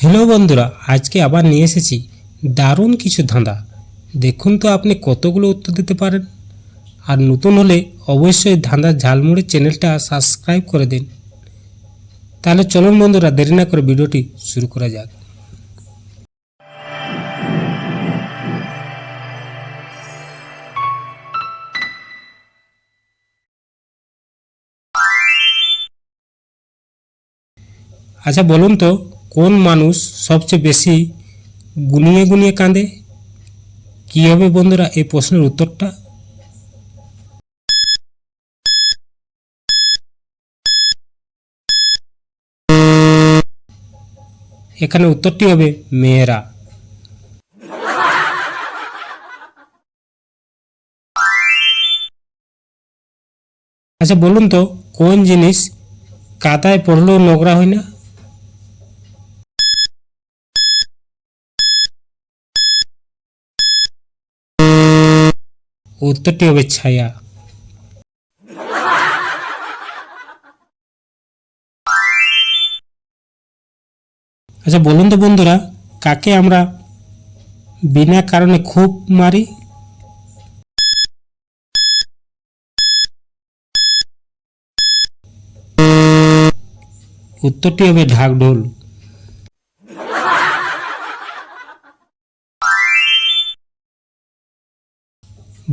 Hello বন্ধুরা, আজকে আবার নিয়ে এসেছি দারুণ কিছু ধাঁধা। দেখুন তো আপনি কতগুলো উত্তর দিতে পারেন। আর নতুন হলে অবশ্যই ধাঁধার ঝালমুড়ি চ্যানেলটা সাবস্ক্রাইব করে দিন। তাহলে চলুন বন্ধুরা, দেরি না করে ভিডিওটি শুরু করা যাক। আচ্ছা বলুন তো, কোন মানুষ সবচেয়ে বেশি গুনিয়ে গুনিয়ে কাঁদে? কী হবে বন্ধুরা এই প্রশ্নের উত্তরটা? এখানে উত্তরটি হবে মেয়েরা। আচ্ছা বলুন তো, কোন জিনিস কাদায় পড়লেও নোংরা হয় না? উত্তরটি হবে ছায়া। আচ্ছা বলুন তো বন্ধুরা, কাকে আমরা বিনা কারণে খুব মারি? উত্তরটি হবে ঢাকঢোল।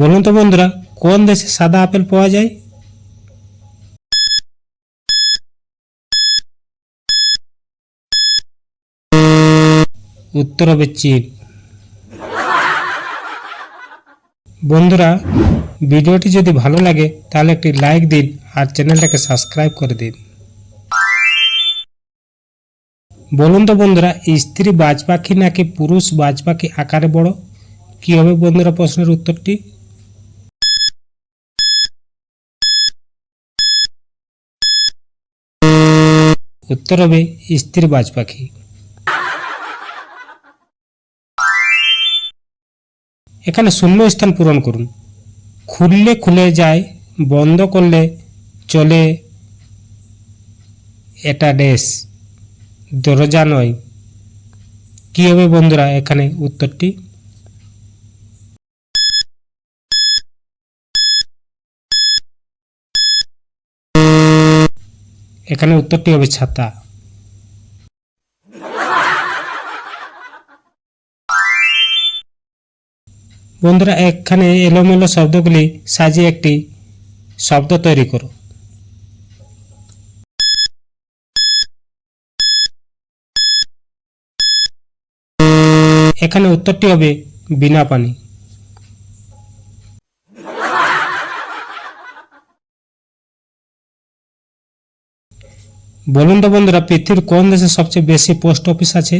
বলুন তো বন্ধুরা, কোন দেশে সাদা আপেল পাওয়া যায়? উত্তর হবে চীন। বন্ধুরা, ভিডিওটি যদি ভালো লাগে তাহলে একটি লাইক দিন আর চ্যানেলটাকে সাবস্ক্রাইব করে দিন। বলুন তো বন্ধুরা, স্ত্রী বাজ পাখি নাকি পুরুষ বাজ পাখি আকারে বড়? কি হবে বন্ধুরা প্রশ্নের উত্তরটি? উত্তর হবে স্ত্রী বাজ পাখি। এখানে শূন্য স্থান পূরণ করুন। খুললে খুলে যায়, বন্ধ করলে চলে, এটা ড্যাশ, দরজা নয়। কি হবে বন্ধুরা এখানে উত্তরটি? এখানে উত্তরটি হবে ছাতা। বন্ধুরা, এখানে এলোমেলো শব্দগুলি সাজিয়ে একটি শব্দ তৈরি করো। এখানে উত্তরটি হবে বিনা পানি। বলুন তো বন্ধুরা, পৃথিবীর কোন দেশে সবচেয়ে বেশি পোস্ট অফিস আছে?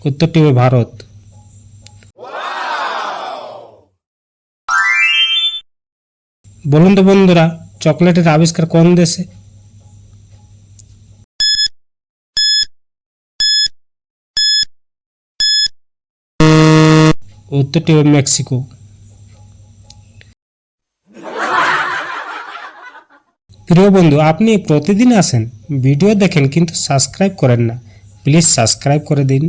উত্তরটি হবে ভারত। বলুন তো বন্ধুরা, চকলেটের আবিষ্কার কোন দেশে? উত্তরটি হবে মেক্সিকো। প্রিয় বন্ধু, আপনি প্রতিদিন আসেন, ভিডিও দেখেন কিন্তু সাবস্ক্রাইব করেন না। প্লিজ সাবস্ক্রাইব করে দিন।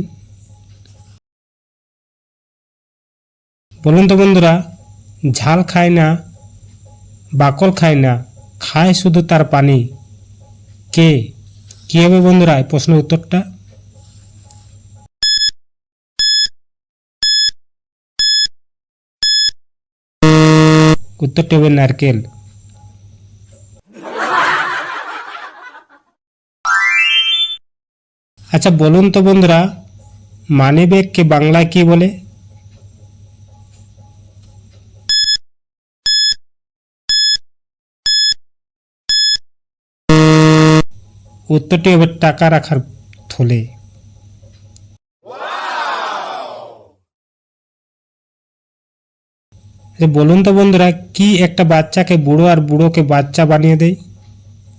বলুন তো বন্ধুরা, ঝাল খায় না, বাকল খায় না, খায় শুধু তার পানি। কে? কি হবে বন্ধুরা এই প্রশ্নের উত্তরটা? উত্তরটি হবে নারকেল। আচ্ছা বলুন তো বন্ধুরা, মানিব্যাগকে বাংলায় কি বলে? উত্তরটি হবে টাকা রাখার থলে। বলুন তো বন্ধুরা, কি একটা বাচ্চাকে বুড়ো আর বুড়োকে বাচ্চা বানিয়ে দেয়?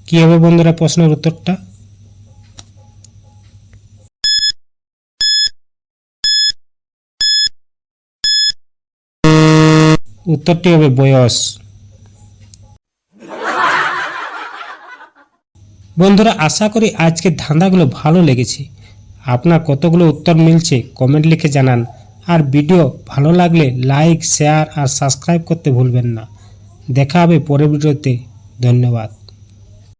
কি হবে বন্ধুরা প্রশ্নের উত্তরটা? উত্তরটি হবে বয়স। বন্ধুরা, আশা করি আজকের ধাঁধাগুলো ভালো লেগেছে। আপনার কতগুলো উত্তর মিলছে কমেন্ট লিখে জানান। আর ভিডিও ভালো লাগলে লাইক, শেয়ার আর সাবস্ক্রাইব করতে ভুলবেন না। দেখা হবে পরের ভিডিওতে। ধন্যবাদ।